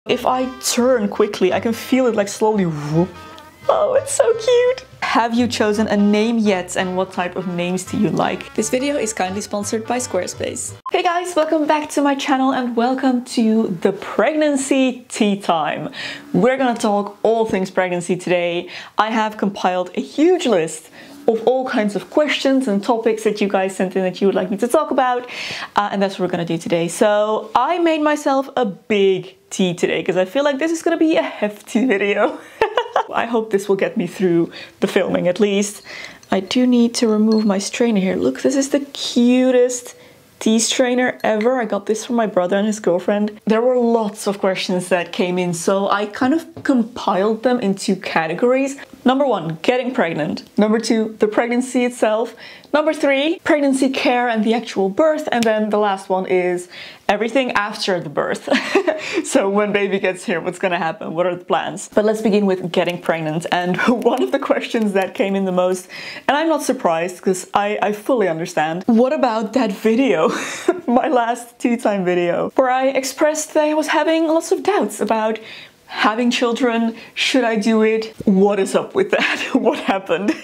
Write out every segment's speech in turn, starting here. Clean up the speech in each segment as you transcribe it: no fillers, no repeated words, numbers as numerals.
If I turn quickly, I can feel it like slowly whoop. Oh, it's so cute. Have you chosen a name yet, and what type of names do you like? This video is kindly sponsored by Squarespace. Hey guys, welcome back to my channel and welcome to the pregnancy tea time. We're gonna talk all things pregnancy today. I have compiled a huge list of all kinds of questions and topics that you guys sent in that you would like me to talk about, and that's what we're gonna do today. So I made myself a big tea today because I feel like this is gonna be a hefty video. I hope this will get me through the filming at least. I do need to remove my strainer here. Look, this is the cutest tea strainer ever. I got this from my brother and his girlfriend. There were lots of questions that came in, so I kind of compiled them into categories. Number 1, getting pregnant. Number 2, the pregnancy itself. Number 3, pregnancy care and the actual birth. And then the last one is everything after the birth. So when baby gets here, what's gonna happen? What are the plans? But let's begin with getting pregnant. And one of the questions that came in the most, and I'm not surprised because I fully understand. What about that video? My last tea time video, where I expressed that I was having lots of doubts about having children. Should I do it? What is up with that? What happened?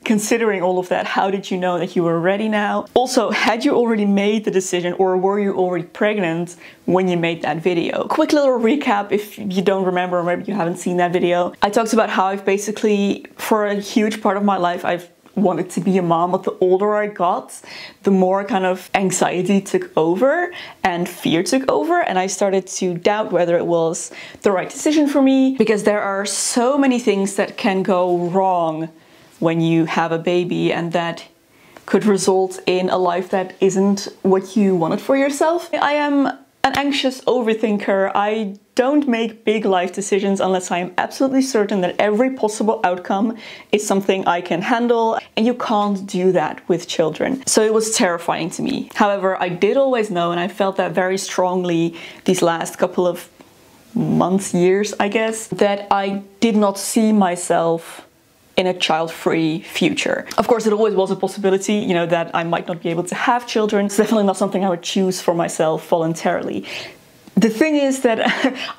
Considering all of that, how did you know that you were ready now? Also, had you already made the decision, or were you already pregnant when you made that video? Quick little recap if you don't remember, or maybe you haven't seen that video. I talked about how I've basically, for a huge part of my life, I've wanted to be a mom, but the older I got, the more kind of anxiety took over and fear took over, and I started to doubt whether it was the right decision for me, because there are so many things that can go wrong when you have a baby, and that could result in a life that isn't what you wanted for yourself. I am an anxious overthinker. I don't make big life decisions unless I am absolutely certain that every possible outcome is something I can handle, and you can't do that with children. So it was terrifying to me. However, I did always know, and I felt that very strongly these last couple of months, years, I guess, that I did not see myself in a child-free future. Of course, it always was a possibility, you know, that I might not be able to have children. It's definitely not something I would choose for myself voluntarily. The thing is that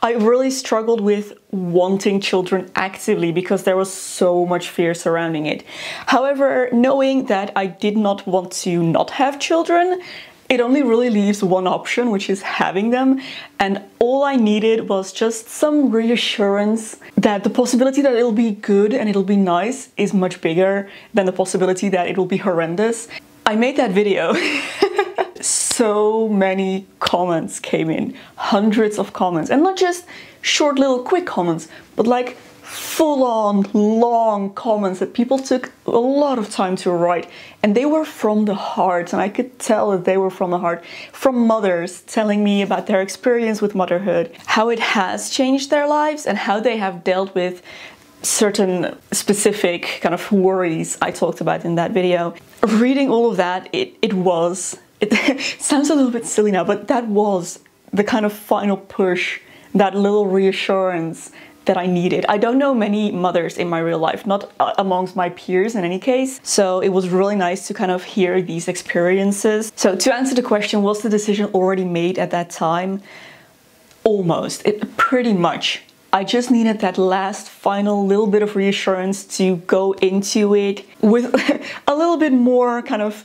I really struggled with wanting children actively because there was so much fear surrounding it. However, knowing that I did not want to not have children, it only really leaves one option, which is having them. And all I needed was just some reassurance that the possibility that it'll be good and it'll be nice is much bigger than the possibility that it'll be horrendous. I made that video. So many comments came in, hundreds of comments, and not just short little quick comments, but like full-on long comments that people took a lot of time to write, and they were from the heart, and I could tell that they were from the heart, from mothers telling me about their experience with motherhood, how it has changed their lives and how they have dealt with certain specific kind of worries I talked about in that video. Reading all of that, it sounds a little bit silly now, but that was the kind of final push, that little reassurance that I needed. I don't know many mothers in my real life, not amongst my peers in any case, so it was really nice to kind of hear these experiences. So to answer the question, was the decision already made at that time? Almost. Pretty much. I just needed that last final little bit of reassurance to go into it with a little bit more kind of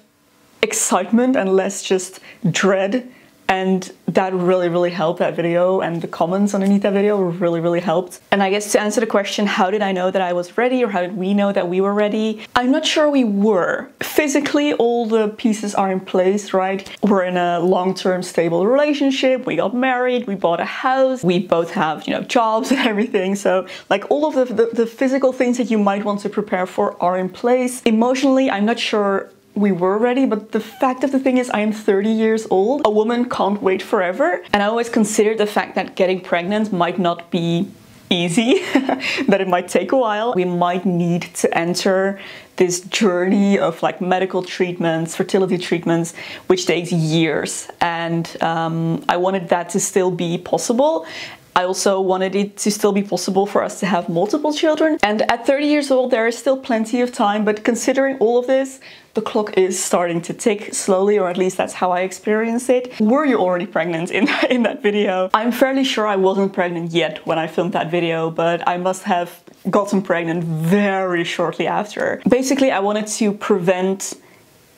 excitement and less just dread, and that really helped. That video and the comments underneath that video really helped. And I guess to answer the question, how did I know that I was ready, or how did we know that we were ready? I'm not sure we were. Physically, all the pieces are in place, right? We're in a long-term stable relationship, we got married, we bought a house, we both have, you know, jobs and everything. So like all of the physical things that you might want to prepare for are in place. Emotionally, I'm not sure we were ready, but the fact of the thing is I am 30 years old. A woman can't wait forever. And I always considered the fact that getting pregnant might not be easy, that it might take a while. We might need to enter this journey of like medical treatments, fertility treatments, which takes years. And I wanted that to still be possible. I also wanted it to still be possible for us to have multiple children. And at 30 years old, there is still plenty of time, but considering all of this, the clock is starting to tick slowly, or at least that's how I experienced it. Were you already pregnant in that video? I'm fairly sure I wasn't pregnant yet when I filmed that video, but I must have gotten pregnant very shortly after. Basically, I wanted to prevent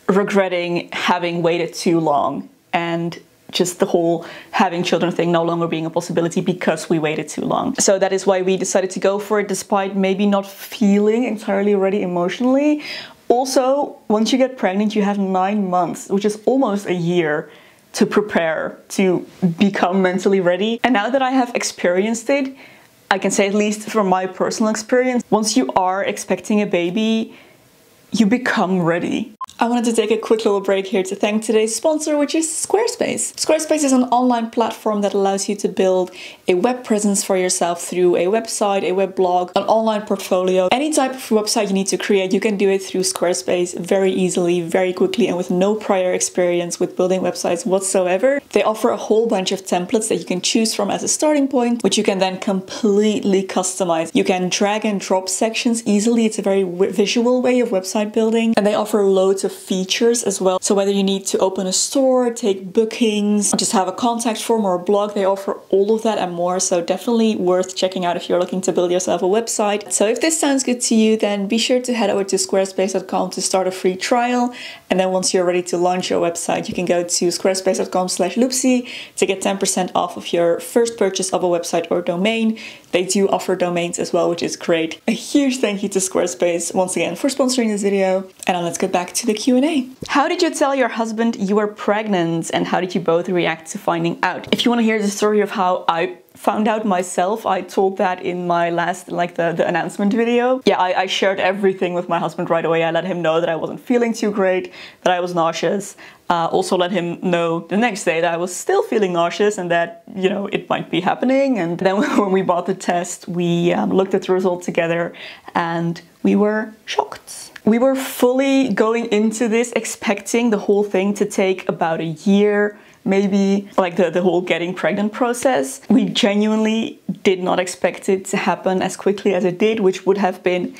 regretting having waited too long and just the whole having children thing no longer being a possibility because we waited too long. So that is why we decided to go for it, despite maybe not feeling entirely ready emotionally. Also, once you get pregnant, you have 9 months, which is almost a year, to prepare to become mentally ready. And now that I have experienced it, I can say, at least from my personal experience, once you are expecting a baby, you become ready. I wanted to take a quick little break here to thank today's sponsor, which is Squarespace. Squarespace is an online platform that allows you to build a web presence for yourself through a website, a web blog, an online portfolio. Any type of website you need to create, you can do it through Squarespace very easily, very quickly, and with no prior experience with building websites whatsoever. They offer a whole bunch of templates that you can choose from as a starting point, which you can then completely customize. You can drag and drop sections easily. It's a very visual way of website building, and they offer loads of features as well. So whether you need to open a store, take bookings, just have a contact form or a blog, they offer all of that and more. So definitely worth checking out if you're looking to build yourself a website. So if this sounds good to you, then be sure to head over to squarespace.com to start a free trial. And then once you're ready to launch your website, you can go to squarespace.com/Loopsie to get 10% off of your first purchase of a website or domain. They do offer domains as well, which is great. A huge thank you to Squarespace once again for sponsoring this video. And now let's get back to the Q&A. How did you tell your husband you were pregnant, and how did you both react to finding out? If you want to hear the story of how I found out myself, I told that in my last, the announcement video. Yeah, I shared everything with my husband right away. I let him know that I wasn't feeling too great, that I was nauseous. Also let him know the next day that I was still feeling nauseous and that, you know, it might be happening. And then when we bought the test, we looked at the result together and we were shocked. We were fully going into this expecting the whole thing to take about a year, maybe, like the whole getting pregnant process. We genuinely did not expect it to happen as quickly as it did, which would have been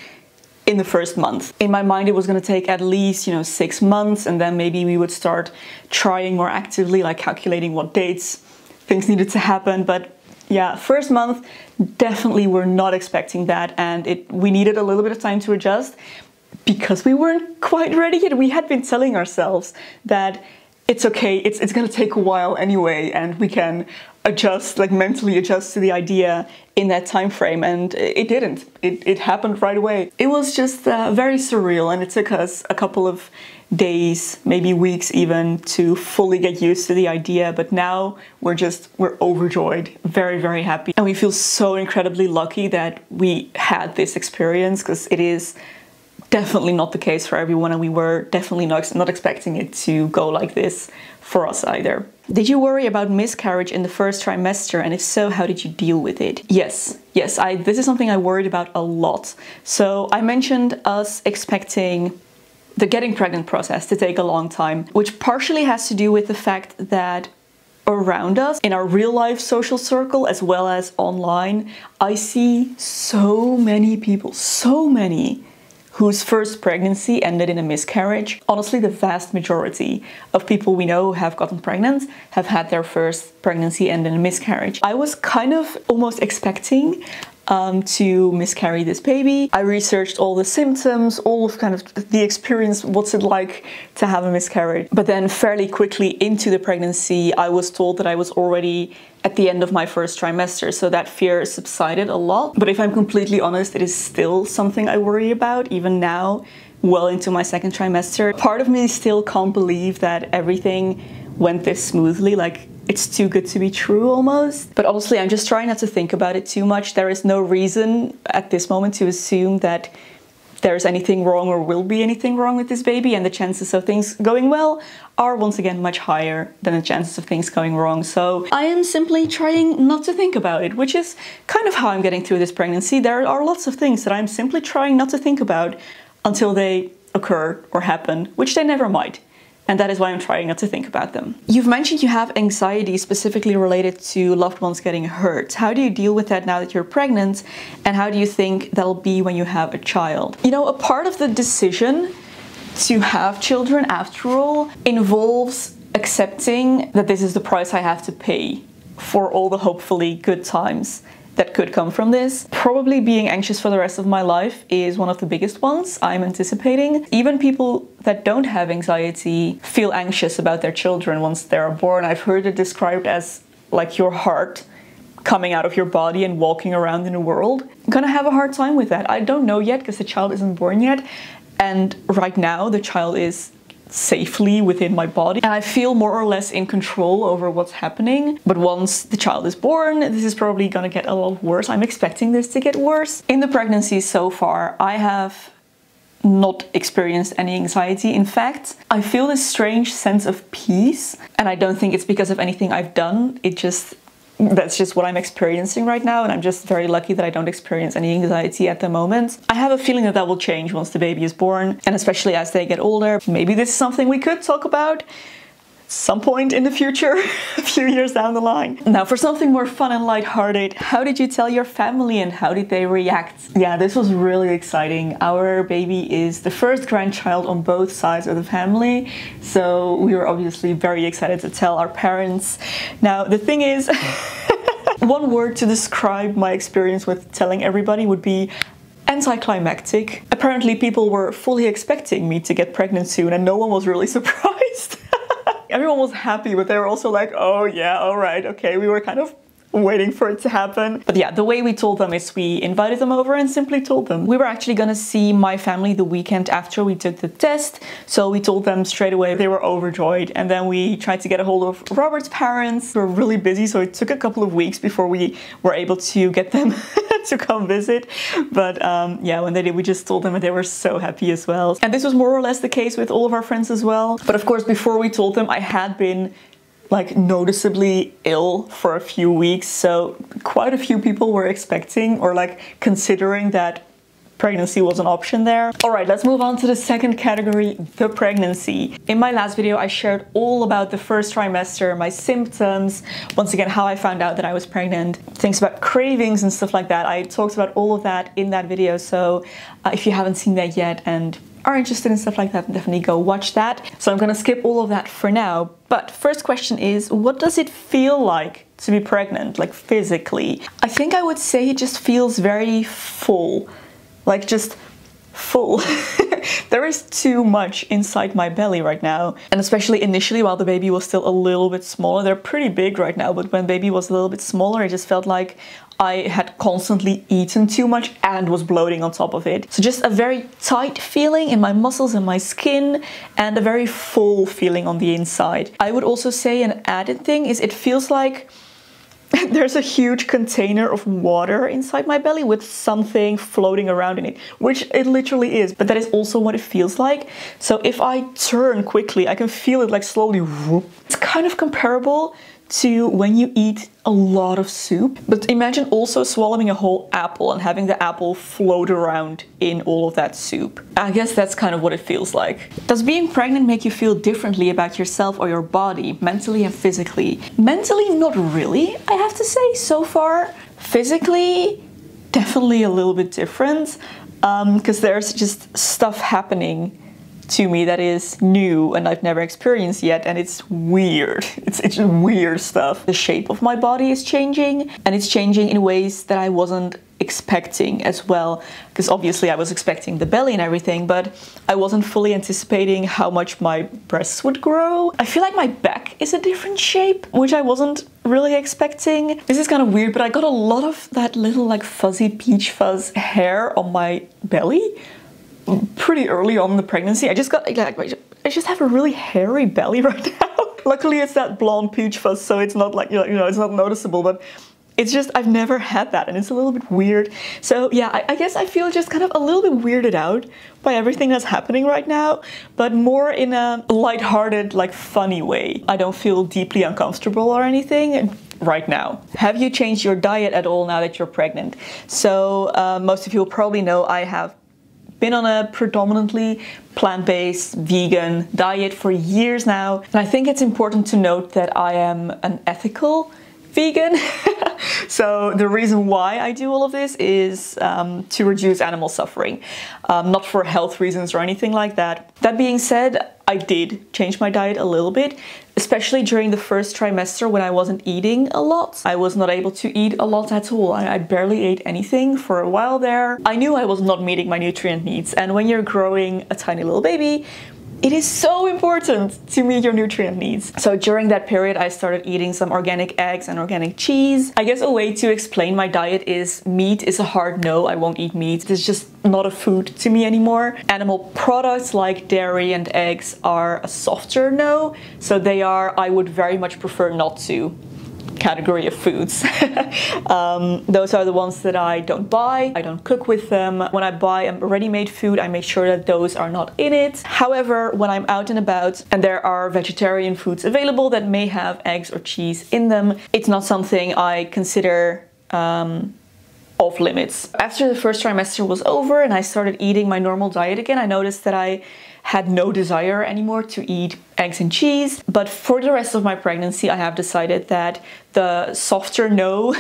in the first month. In my mind, it was going to take at least, 6 months, and then maybe we would start trying more actively, like calculating what dates things needed to happen. But yeah, first month, definitely we're not expecting that, and we needed a little bit of time to adjust because we weren't quite ready yet. We had been telling ourselves that it's okay, it's gonna take a while anyway, and we can adjust, mentally adjust to the idea in that time frame, and it didn't. It happened right away. It was just very surreal, and it took us a couple of days, maybe weeks even, to fully get used to the idea, but now we're overjoyed, very, very happy. And we feel so incredibly lucky that we had this experience, because it is definitely not the case for everyone, and we were definitely not expecting it to go like this for us either. Did you worry about miscarriage in the first trimester, and if so, how did you deal with it? Yes, this is something I worried about a lot. So I mentioned us expecting the getting pregnant process to take a long time, which partially has to do with the fact that around us, in our real life social circle as well as online, I see so many people, whose first pregnancy ended in a miscarriage. Honestly, the vast majority of people we know who have gotten pregnant have had their first pregnancy end in a miscarriage. I was kind of almost expecting to miscarry this baby. I researched all the symptoms, all of kind of the experience, what's it like to have a miscarriage. But then fairly quickly into the pregnancy, I was told that I was already at the end of my first trimester, so that fear subsided a lot. But if I'm completely honest, it is still something I worry about, even now, well into my second trimester. Part of me still can't believe that everything went this smoothly, it's too good to be true almost. But honestly, I'm just trying not to think about it too much. There is no reason at this moment to assume that there's anything wrong or will be anything wrong with this baby, and the chances of things going well are once again much higher than the chances of things going wrong. So I am simply trying not to think about it, which is kind of how I'm getting through this pregnancy. There are lots of things that I'm simply trying not to think about until they occur or happen, which they never might. And that is why I'm trying not to think about them. You've mentioned you have anxiety specifically related to loved ones getting hurt. How do you deal with that now that you're pregnant? And how do you think that'll be when you have a child? You know, a part of the decision to have children, after all, involves accepting that this is the price I have to pay for all the hopefully good times that could come from this. Probably being anxious for the rest of my life is one of the biggest ones I'm anticipating. Even people that don't have anxiety feel anxious about their children once they're born. I've heard it described as like your heart coming out of your body and walking around in the world. I'm gonna have a hard time with that. I don't know yet because the child isn't born yet. And right now the child is safely within my body and I feel more or less in control over what's happening. But once the child is born, this is probably gonna get a lot worse. I'm expecting this to get worse. In the pregnancy so far, I have not experienced any anxiety. In fact, I feel this strange sense of peace, and I don't think it's because of anything I've done. That's just what I'm experiencing right now, and I'm just very lucky that I don't experience any anxiety at the moment. I have a feeling that that will change once the baby is born, and especially as they get older. Maybe this is something we could talk about some point in the future, a few years down the line. Now for something more fun and lighthearted, how did you tell your family and how did they react? Yeah, this was really exciting. Our baby is the first grandchild on both sides of the family, so we were obviously very excited to tell our parents. Now the thing is, one word to describe my experience with telling everybody would be anticlimactic. Apparently people were fully expecting me to get pregnant soon and no one was really surprised. Everyone was happy, but they were also like, oh yeah, all right, okay. We were kind of waiting for it to happen. But yeah, the way we told them is we invited them over and simply told them. We were actually gonna see my family the weekend after we took the test. So we told them straight away. They were overjoyed. And then we tried to get a hold of Robert's parents. We were really busy, so it took a couple of weeks before we were able to get them to come visit. But yeah, when they did, we just told them and they were so happy as well. And this was more or less the case with all of our friends as well. But of course, before we told them, I had been like noticeably ill for a few weeks, so quite a few people were expecting or like considering that pregnancy was an option there. All right, let's move on to the second category, the pregnancy. In my last video, I shared all about the first trimester, my symptoms, once again, how I found out that I was pregnant, things about cravings and stuff like that. I talked about all of that in that video, so if you haven't seen that yet and are interested in stuff like that, definitely go watch that. So I'm gonna skip all of that for now. But first question is, what does it feel like to be pregnant, like physically? I think I would say it just feels very full, like just full. There is too much inside my belly right now. And especially initially while the baby was still a little bit smaller. They're pretty big right now, but when baby was a little bit smaller, it just felt like I had constantly eaten too much and was bloating on top of it. So just a very tight feeling in my muscles and my skin and a very full feeling on the inside. I would also say an added thing is it feels like there's a huge container of water inside my belly with something floating around in it, which it literally is, but that is also what it feels like. So if I turn quickly, I can feel it like slowly whoop. It's kind of comparable to when you eat a lot of soup. But imagine also swallowing a whole apple and having the apple float around in all of that soup. I guess that's kind of what it feels like. Does being pregnant make you feel differently about yourself or your body, mentally and physically? Mentally, not really, I have to say, so far. Physically, definitely a little bit different, because there's just stuff happening to me that is new and I've never experienced yet, and it's weird. It's weird stuff. The shape of my body is changing, and it's changing in ways that I wasn't expecting as well, because obviously I was expecting the belly and everything, but I wasn't fully anticipating how much my breasts would grow. I feel like my back is a different shape, which I wasn't really expecting. This is kind of weird, but I got a lot of that little like fuzzy peach fuzz hair on my belly pretty early on in the pregnancy. I just have a really hairy belly right now. Luckily it's that blonde peach fuzz, so it's not like, you know, it's not noticeable, but it's just, I've never had that and it's a little bit weird. So yeah, I guess I feel just kind of a little bit weirded out by everything that's happening right now, but more in a lighthearted, like funny way. I don't feel deeply uncomfortable or anything right now. Have you changed your diet at all now that you're pregnant? So most of you will probably know I have been on a predominantly plant-based vegan diet for years now. And I think it's important to note that I am an ethical vegan. So the reason why I do all of this is to reduce animal suffering, not for health reasons or anything like that. That being said, I did change my diet a little bit, especially during the first trimester when I wasn't eating a lot. I was not able to eat a lot at all. I barely ate anything for a while there. I knew I was not meeting my nutrient needs, and when you're growing a tiny little baby, it is so important to meet your nutrient needs. So during that period, I started eating some organic eggs and organic cheese. I guess a way to explain my diet is meat is a hard no. I won't eat meat. It's just not a food to me anymore. Animal products like dairy and eggs are a softer no. So they are, I would very much prefer not to category of foods. Those are the ones that I don't buy. I don't cook with them. When I buy a ready-made food, I make sure that those are not in it. However, when I'm out and about and there are vegetarian foods available that may have eggs or cheese in them, it's not something I consider off limits. After the first trimester was over and I started eating my normal diet again, I noticed that I had no desire anymore to eat eggs and cheese. But for the rest of my pregnancy, I have decided that the softer no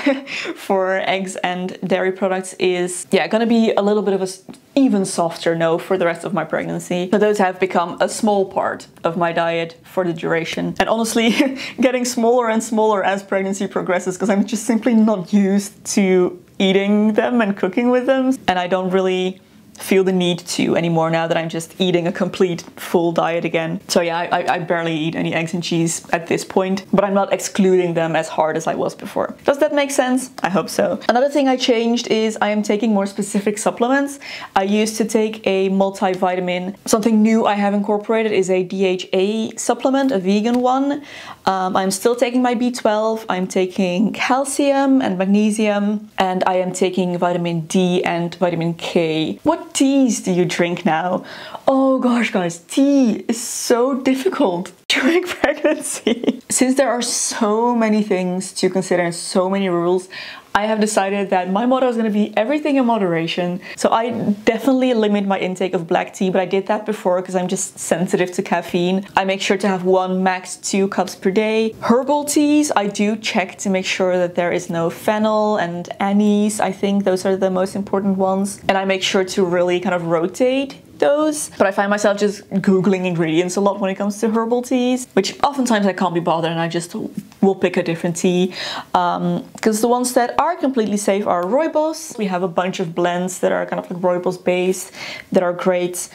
for eggs and dairy products is gonna be a little bit of a even softer no for the rest of my pregnancy. So those have become a small part of my diet for the duration. And honestly, getting smaller and smaller as pregnancy progresses because I'm just simply not used to eating them and cooking with them. And I don't really feel the need to anymore now that I'm just eating a complete full diet again. So yeah, I barely eat any eggs and cheese at this point, but I'm not excluding them as hard as I was before. Does that make sense? I hope so. Another thing I changed is I am taking more specific supplements. I used to take a multivitamin. Something new I have incorporated is a DHA supplement, a vegan one. I'm still taking my B12, I'm taking calcium and magnesium, and I am taking vitamin D and vitamin K. What teas do you drink now? Oh gosh guys, tea is so difficult during pregnancy. Since there are so many things to consider and so many rules, I have decided that my motto is going to be everything in moderation. So I definitely limit my intake of black tea, but I did that before because I'm just sensitive to caffeine. I make sure to have 1, max 2 cups per day. Herbal teas, I do check to make sure that there is no fennel and anise. I think those are the most important ones. And I make sure to really kind of rotate those. But I find myself just Googling ingredients a lot when it comes to herbal teas, which oftentimes I can't be bothered and I just will pick a different tea. Because the ones that are completely safe are Rooibos. We have a bunch of blends that are kind of like Rooibos based that are great.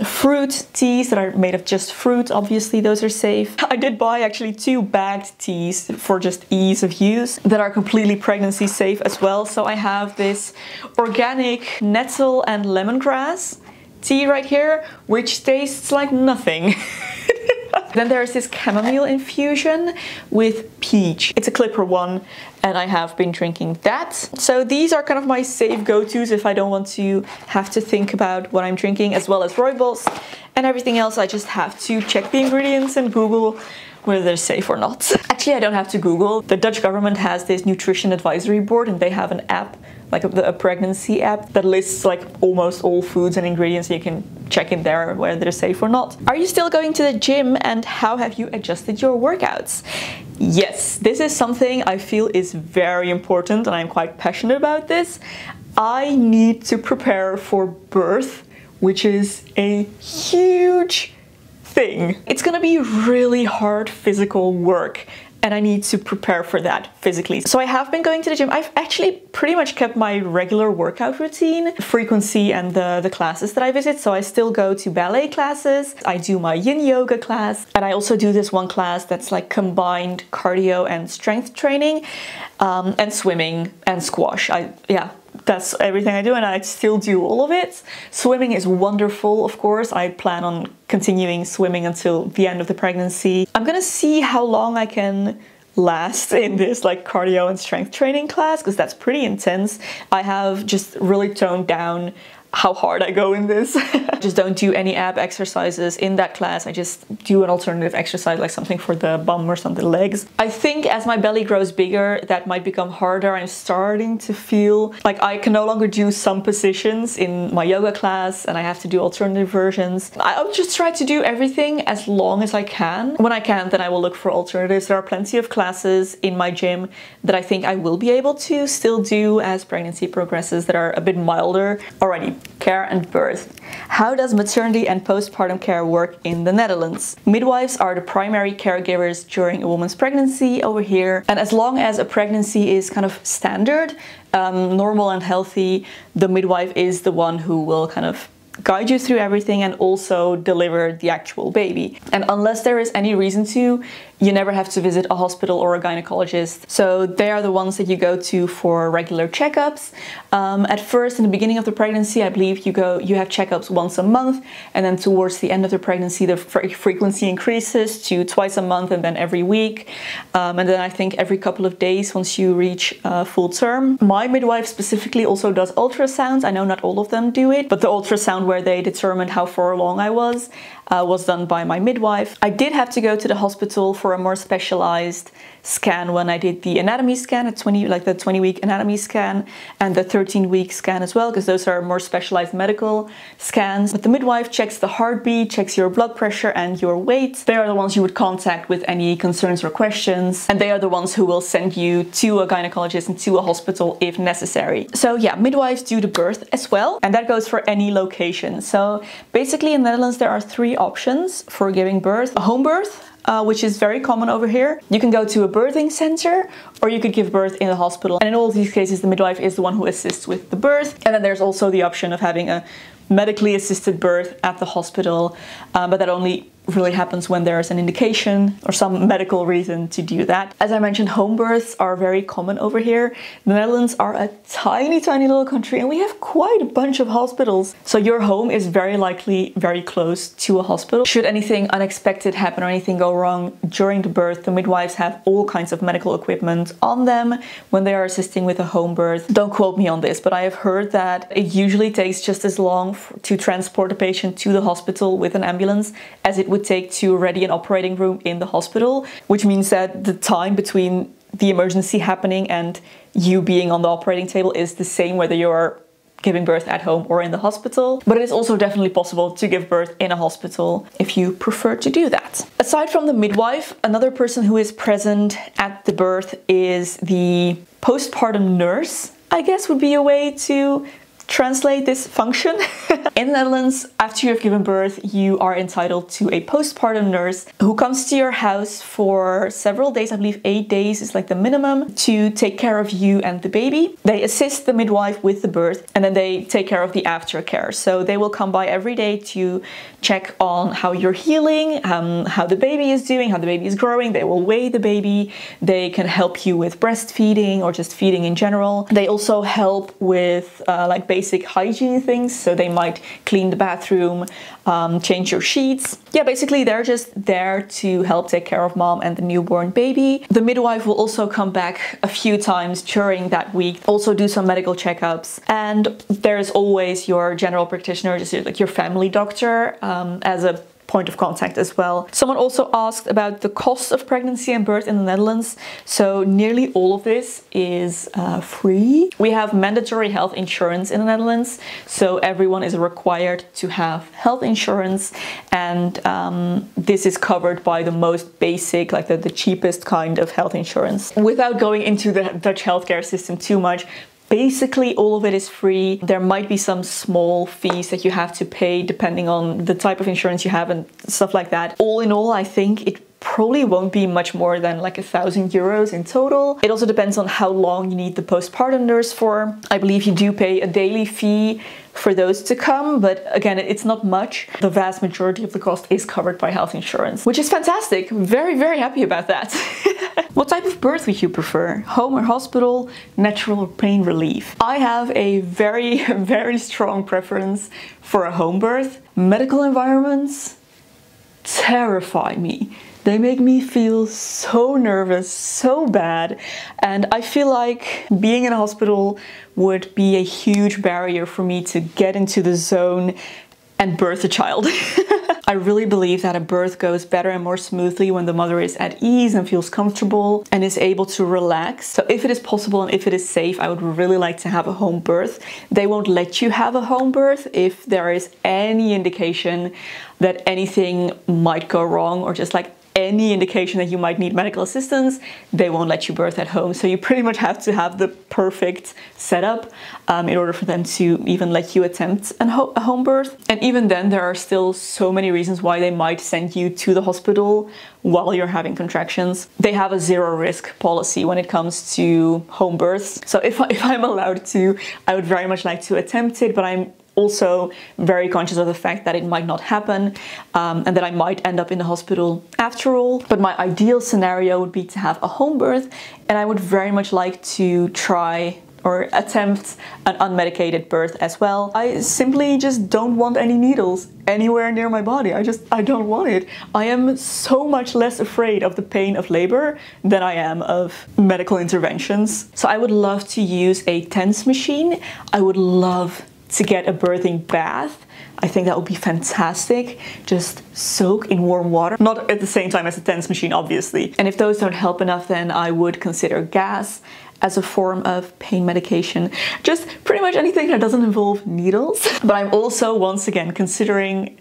Fruit teas that are made of just fruit, obviously those are safe. I did buy actually 2 bagged teas for just ease of use that are completely pregnancy safe as well. So I have this organic nettle and lemongrass tea right here, which tastes like nothing. Then there's this chamomile infusion with peach. It's a clipper one and I have been drinking that. So these are kind of my safe go-tos if I don't want to have to think about what I'm drinking, as well as Rooibos. And everything else I just have to check the ingredients and Google whether they're safe or not. Actually, I don't have to Google. The Dutch government has this nutrition advisory board and they have an app, like a pregnancy app, that lists like almost all foods and ingredients. You can check in there whether they're safe or not. Are you still going to the gym and how have you adjusted your workouts? Yes, this is something I feel is very important and I'm quite passionate about this. I need to prepare for birth, which is a huge thing. It's gonna be really hard physical work and I need to prepare for that physically. So I have been going to the gym. I've actually pretty much kept my regular workout routine, frequency and the classes that I visit. So I still go to ballet classes, I do my yin yoga class, and I also do this one class that's like combined cardio and strength training, and swimming and squash. That's everything I do and I still do all of it. Swimming is wonderful, of course. I plan on continuing swimming until the end of the pregnancy. I'm gonna see how long I can last in this like cardio and strength training class because that's pretty intense. I have just really toned down how hard I go in this. I just don't do any ab exercises in that class. I just do an alternative exercise, like something for the bum or something, legs. I think as my belly grows bigger, that might become harder. I'm starting to feel like I can no longer do some positions in my yoga class and I have to do alternative versions. I'll just try to do everything as long as I can. When I can't, then I will look for alternatives. There are plenty of classes in my gym that I think I will be able to still do as pregnancy progresses that are a bit milder. Alrighty, care and birth. How does maternity and postpartum care work in the Netherlands? Midwives are the primary caregivers during a woman's pregnancy over here, and as long as a pregnancy is kind of standard, normal and healthy, the midwife is the one who will kind of guide you through everything and also deliver the actual baby. And unless there is any reason to, you never have to visit a hospital or a gynecologist. So they are the ones that you go to for regular checkups. At first, in the beginning of the pregnancy, I believe you have checkups once a month, and then towards the end of the pregnancy, the frequency increases to twice a month and then every week. And then I think every couple of days once you reach full term. My midwife specifically also does ultrasounds. I know not all of them do it, but the ultrasound where they determined how far along I was done by my midwife. I did have to go to the hospital for a more specialized scan when I did the anatomy scan at the 20-week anatomy scan and the 13-week scan as well, because those are more specialized medical scans. But the midwife checks the heartbeat, checks your blood pressure and your weight. They are the ones you would contact with any concerns or questions, and they are the ones who will send you to a gynecologist and to a hospital if necessary. So yeah, midwives do the birth as well, and that goes for any location. So basically in the Netherlands there are 3 options for giving birth. A home birth, which is very common over here. You can go to a birthing center, or you could give birth in a hospital. And in all of these cases, the midwife is the one who assists with the birth. And then there's also the option of having a medically assisted birth at the hospital, but that only really happens when there's an indication or some medical reason to do that. As I mentioned, home births are very common over here. The Netherlands are a tiny little country and we have quite a bunch of hospitals. So your home is very likely very close to a hospital. Should anything unexpected happen or anything go wrong during the birth, the midwives have all kinds of medical equipment on them when they are assisting with a home birth. Don't quote me on this, but I have heard that it usually takes just as long to transport a patient to the hospital with an ambulance as it would take to ready an operating room in the hospital, which means that the time between the emergency happening and you being on the operating table is the same whether you're giving birth at home or in the hospital. But it is also definitely possible to give birth in a hospital if you prefer to do that. Aside from the midwife, another person who is present at the birth is the postpartum nurse, I guess would be a way to translate this function. In the Netherlands, after you have given birth, you are entitled to a postpartum nurse who comes to your house for several days. I believe 8 days is like the minimum, to take care of you and the baby. They assist the midwife with the birth and then they take care of the aftercare. So they will come by every day to check on how you're healing, how the baby is doing, how the baby is growing. They will weigh the baby. They can help you with breastfeeding or just feeding in general. They also help with like basic hygiene things. So they might clean the bathroom, change your sheets. Yeah, basically they're just there to help take care of mom and the newborn baby. The midwife will also come back a few times during that week, also do some medical checkups. And there's always your general practitioner, just like your family doctor, as a point of contact as well. Someone also asked about the cost of pregnancy and birth in the Netherlands. So nearly all of this is free. We have mandatory health insurance in the Netherlands. So everyone is required to have health insurance, and this is covered by the most basic, like the cheapest kind of health insurance. Without going into the Dutch healthcare system too much, basically all of it is free. There might be some small fees that you have to pay depending on the type of insurance you have and stuff like that. All in all, I think it probably won't be much more than like €1,000 in total. It also depends on how long you need the postpartum nurse for. I believe you do pay a daily fee for those to come, but again, it's not much. The vast majority of the cost is covered by health insurance, which is fantastic. Very, very happy about that. What type of birth would you prefer? Home or hospital, natural or pain relief? I have a very, very strong preference for a home birth. Medical environments terrify me. They make me feel so nervous, so bad, and I feel like being in a hospital would be a huge barrier for me to get into the zone and birth a child. I really believe that a birth goes better and more smoothly when the mother is at ease and feels comfortable and is able to relax. So if it is possible and if it is safe, I would really like to have a home birth. They won't let you have a home birth if there is any indication that anything might go wrong, or just like any indication that you might need medical assistance. They won't let you birth at home. So you pretty much have to have the perfect setup in order for them to even let you attempt a home birth. And even then, there are still so many reasons why they might send you to the hospital while you're having contractions. They have a zero risk policy when it comes to home births. So if I'm allowed to, I would very much like to attempt it, but I'm also very conscious of the fact that it might not happen and that I might end up in the hospital after all. But my ideal scenario would be to have a home birth, and I would very much like to try or attempt an unmedicated birth as well. I simply just don't want any needles anywhere near my body. I don't want it. I am so much less afraid of the pain of labor than I am of medical interventions. So I would love to use a TENS machine. I would love to get a birthing bath. I think that would be fantastic. Just soak in warm water. Not at the same time as a TENS machine, obviously. And if those don't help enough, then I would consider gas as a form of pain medication. Just pretty much anything that doesn't involve needles. But I'm also, once again, considering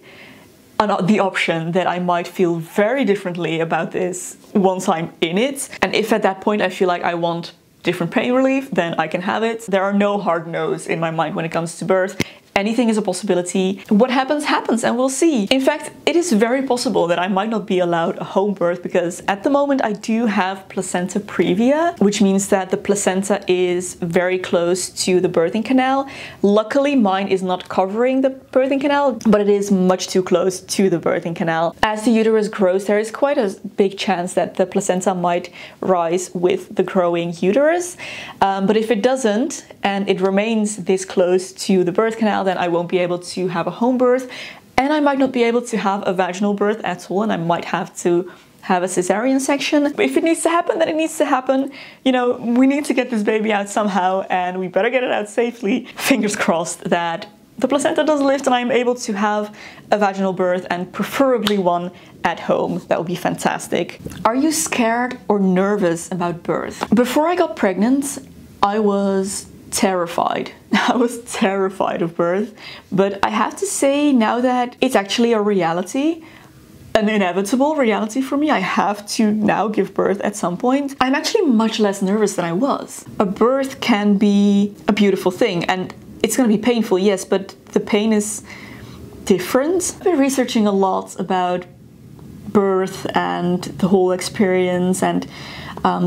the option that I might feel very differently about this once I'm in it. And if at that point I feel like I want different pain relief, then I can have it. There are no hard no's in my mind when it comes to birth. Anything is a possibility. What happens, happens, and we'll see. In fact, it is very possible that I might not be allowed a home birth, because at the moment I do have placenta previa, which means that the placenta is very close to the birthing canal. Luckily, mine is not covering the birthing canal, but it is much too close to the birthing canal. As the uterus grows, there is quite a big chance that the placenta might rise with the growing uterus. But if it doesn't, and it remains this close to the birth canal, then I won't be able to have a home birth, and I might not be able to have a vaginal birth at all, and I might have to have a cesarean section. But if it needs to happen, then it needs to happen. You know, we need to get this baby out somehow, and we better get it out safely. Fingers crossed that the placenta does lift and I'm able to have a vaginal birth, and preferably one at home. That would be fantastic. Are you scared or nervous about birth? Before I got pregnant, I was terrified. I was terrified of birth, but I have to say now that it's actually a reality, an inevitable reality for me, I have to now give birth at some point, I'm actually much less nervous than I was. A birth can be a beautiful thing, and it's going to be painful, yes, but the pain is different. I've been researching a lot about birth and the whole experience, and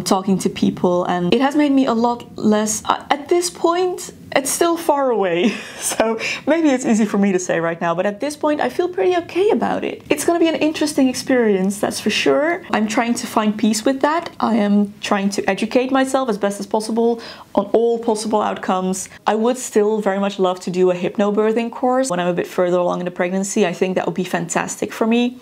talking to people, and it has made me a lot less, at this point, it's still far away, so maybe it's easy for me to say right now, but at this point I feel pretty okay about it. It's gonna be an interesting experience, that's for sure. I'm trying to find peace with that. I am trying to educate myself as best as possible on all possible outcomes. I would still very much love to do a hypnobirthing course when I'm a bit further along in the pregnancy. I think that would be fantastic for me.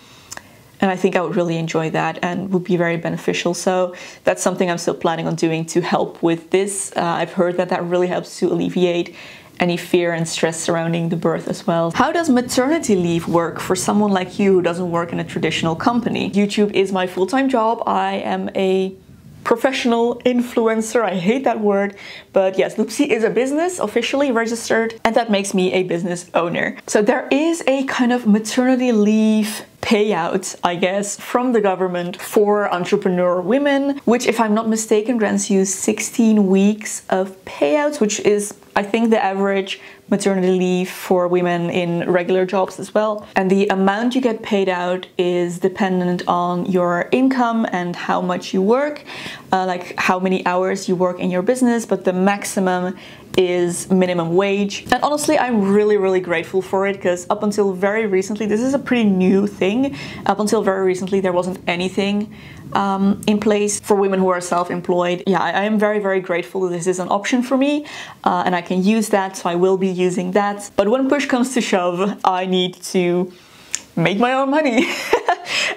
And I think I would really enjoy that and would be very beneficial. So that's something I'm still planning on doing to help with this. I've heard that that really helps to alleviate any fear and stress surrounding the birth as well. How does maternity leave work for someone like you who doesn't work in a traditional company? YouTube is my full-time job. I am a professional influencer. I hate that word, but yes, Loopsy is a business officially registered, and that makes me a business owner. So there is a kind of maternity leave payout, I guess, from the government for entrepreneur women, which, if I'm not mistaken, grants you 16 weeks of payouts, which is, I think, the average maternity leave for women in regular jobs as well. And the amount you get paid out is dependent on your income and how much you work, like how many hours you work in your business, but the maximum is minimum wage. And honestly, I'm really grateful for it, because up until very recently, this is a pretty new thing. Up until very recently, there wasn't anything in place for women who are self-employed. Yeah, I am very grateful that this is an option for me, and I can use that, so I will be using that. But when push comes to shove, I need to make my own money.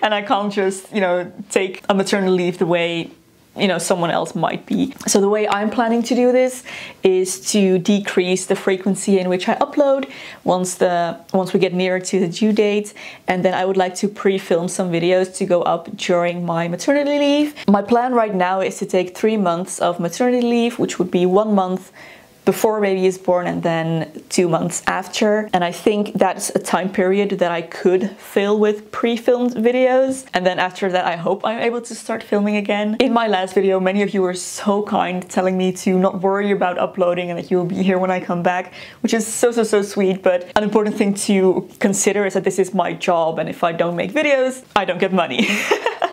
And I can't just, you know, take a maternity leave the way, you know, someone else might be. So the way I'm planning to do this is to decrease the frequency in which I upload once we get nearer to the due date, and then I would like to pre-film some videos to go up during my maternity leave. My plan right now is to take 3 months of maternity leave, which would be 1 month before baby is born and then 2 months after. And I think that's a time period that I could fill with pre-filmed videos. And then after that, I hope I'm able to start filming again. In my last video, many of you were so kind, telling me to not worry about uploading and that you'll be here when I come back, which is so sweet. But an important thing to consider is that this is my job, and if I don't make videos, I don't get money.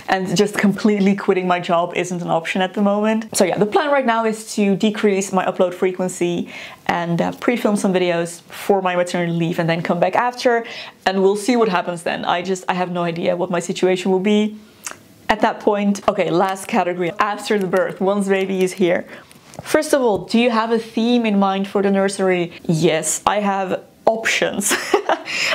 And just completely quitting my job isn't an option at the moment. So yeah, the plan right now is to decrease my upload frequency and pre-film some videos for my maternity leave and then come back after, and we'll see what happens then. I have no idea what my situation will be at that point. Okay, last category, after the birth, once baby is here. First of all, do you have a theme in mind for the nursery? Yes, I have options.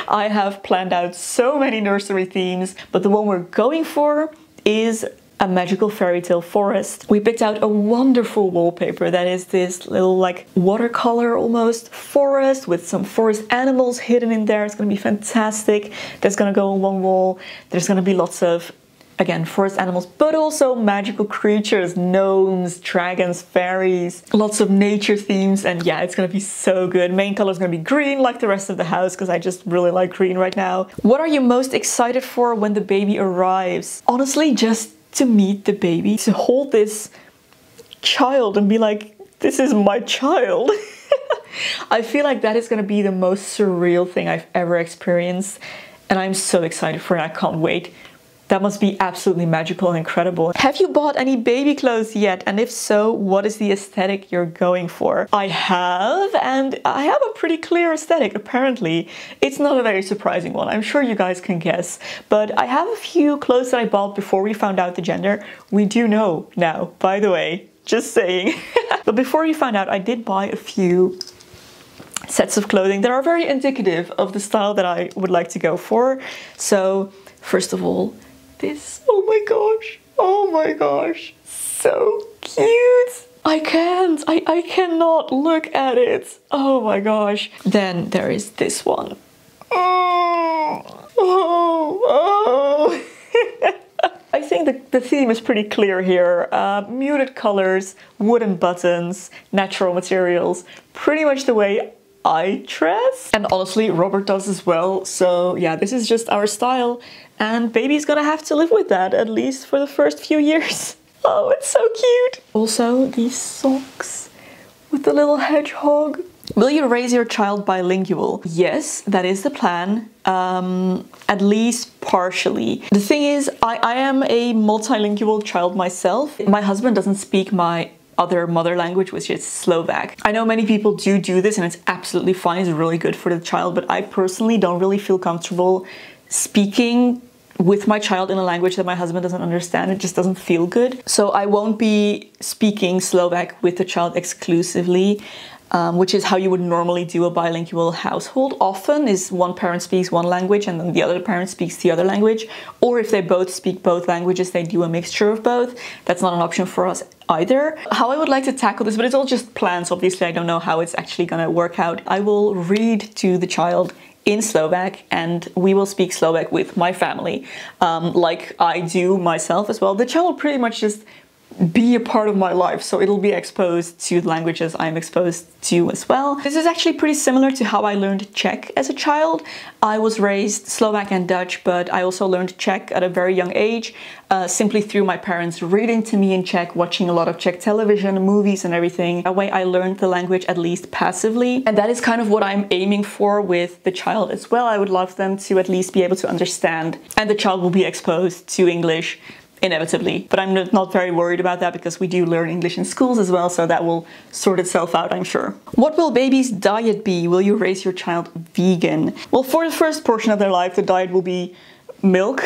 I have planned out so many nursery themes, but the one we're going for is a magical fairy tale forest. We picked out a wonderful wallpaper that is this little like watercolor almost forest with some forest animals hidden in there. It's gonna be fantastic. That's gonna go on one wall. There's gonna be lots of, again, forest animals, but also magical creatures, gnomes, dragons, fairies, lots of nature themes, and yeah, it's gonna be so good. Main color is gonna be green like the rest of the house because I just really like green right now. What are you most excited for when the baby arrives? Honestly, just to meet the baby, to hold this child and be like, this is my child. I feel like that is gonna be the most surreal thing I've ever experienced, and I'm so excited for it. I can't wait. That must be absolutely magical and incredible. Have you bought any baby clothes yet? And if so, what is the aesthetic you're going for? I have, and I have a pretty clear aesthetic, apparently. It's not a very surprising one, I'm sure you guys can guess. But I have a few clothes that I bought before we found out the gender. We do know now, by the way, just saying. But before you found out, I did buy a few sets of clothing that are very indicative of the style that I would like to go for. So, first of all, this, oh my gosh, so cute. I cannot look at it. Oh my gosh. Then there is this one. I think the theme is pretty clear here. Muted colors, wooden buttons, natural materials, pretty much the way I dress. And honestly, Robert does as well. So yeah, this is just our style. And baby's gonna have to live with that, at least for the first few years. Oh, it's so cute. Also, these socks with the little hedgehog. Will you raise your child bilingual? Yes, that is the plan. At least partially. The thing is, I am a multilingual child myself. My husband doesn't speak my other mother language, which is Slovak. I know many people do this and it's absolutely fine, it's really good for the child, but I personally don't really feel comfortable speaking with my child in a language that my husband doesn't understand. It just doesn't feel good. So I won't be speaking Slovak with the child exclusively, which is how you would normally do a bilingual household. Often is one parent speaks one language and then the other parent speaks the other language. Or if they both speak both languages, they do a mixture of both. That's not an option for us either. How I would like to tackle this, but it's all just plans, obviously. I don't know how it's actually gonna work out. I will read to the child in Slovak and we will speak Slovak with my family, like I do myself as well. The child will pretty much just be a part of my life, so it'll be exposed to the languages I'm exposed to as well. This is actually pretty similar to how I learned Czech as a child. I was raised Slovak and Dutch, but I also learned Czech at a very young age, simply through my parents reading to me in Czech, watching a lot of Czech television, movies and everything. That way I learned the language at least passively, and that is kind of what I'm aiming for with the child as well. I would love them to at least be able to understand, and the child will be exposed to English inevitably. But I'm not very worried about that because we do learn English in schools as well, so that will sort itself out, I'm sure. What will baby's diet be? Will you raise your child vegan? Well, for the first portion of their life, the diet will be milk.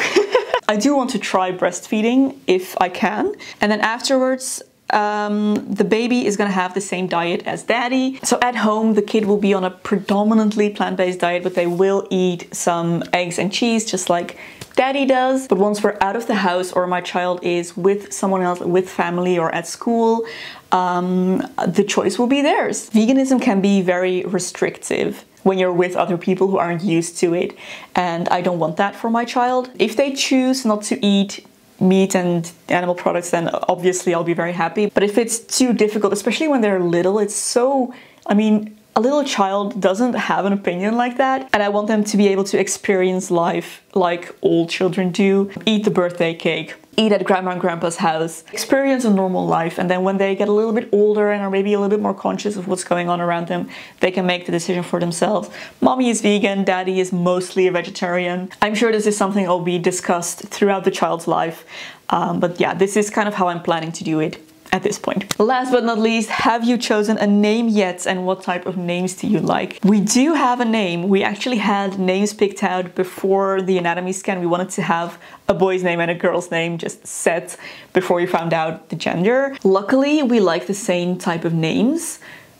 I do want to try breastfeeding if I can. And then afterwards, the baby is gonna have the same diet as daddy. So at home, the kid will be on a predominantly plant-based diet, but they will eat some eggs and cheese, just like Daddy does. But once we're out of the house or my child is with someone else, with family or at school, the choice will be theirs. Veganism can be very restrictive when you're with other people who aren't used to it, and I don't want that for my child. If they choose not to eat meat and animal products, then obviously I'll be very happy. But if it's too difficult, especially when they're little, it's so, I mean, a little child doesn't have an opinion like that, and I want them to be able to experience life like all children do. Eat the birthday cake, eat at grandma and grandpa's house, experience a normal life, and then when they get a little bit older and are maybe a little bit more conscious of what's going on around them, they can make the decision for themselves. Mommy is vegan, daddy is mostly a vegetarian. I'm sure this is something will be discussed throughout the child's life, but yeah, this is kind of how I'm planning to do it at this point. Last but not least, have you chosen a name yet, and what type of names do you like? We do have a name. We actually had names picked out before the anatomy scan. We wanted to have a boy's name and a girl's name just set before we found out the gender. Luckily, we like the same type of names.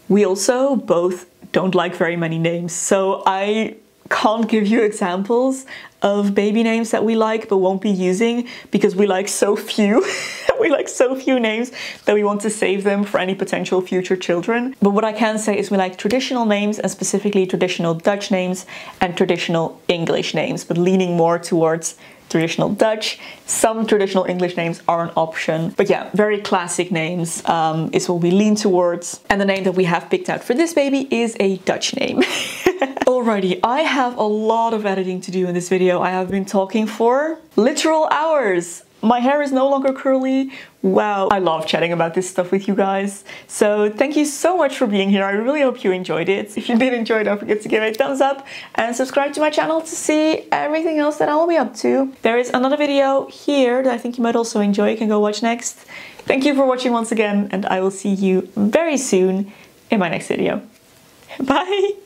We also both don't like very many names, so I can't give you examples of baby names that we like but won't be using, because we like so few. We like so few names that we want to save them for any potential future children. But what I can say is we like traditional names, and specifically traditional Dutch names and traditional English names, but leaning more towards traditional Dutch. Some traditional English names are an option, but yeah, very classic names is what we lean towards. And the name that we have picked out for this baby is a Dutch name. Alrighty, I have a lot of editing to do in this video. I have been talking for literal hours. My hair is no longer curly. Wow, I love chatting about this stuff with you guys. So thank you so much for being here. I really hope you enjoyed it. If you did enjoy, don't forget to give it a thumbs up and subscribe to my channel to see everything else that I will be up to. There is another video here that I think you might also enjoy. You can go watch next. Thank you for watching once again, and I will see you very soon in my next video. Bye!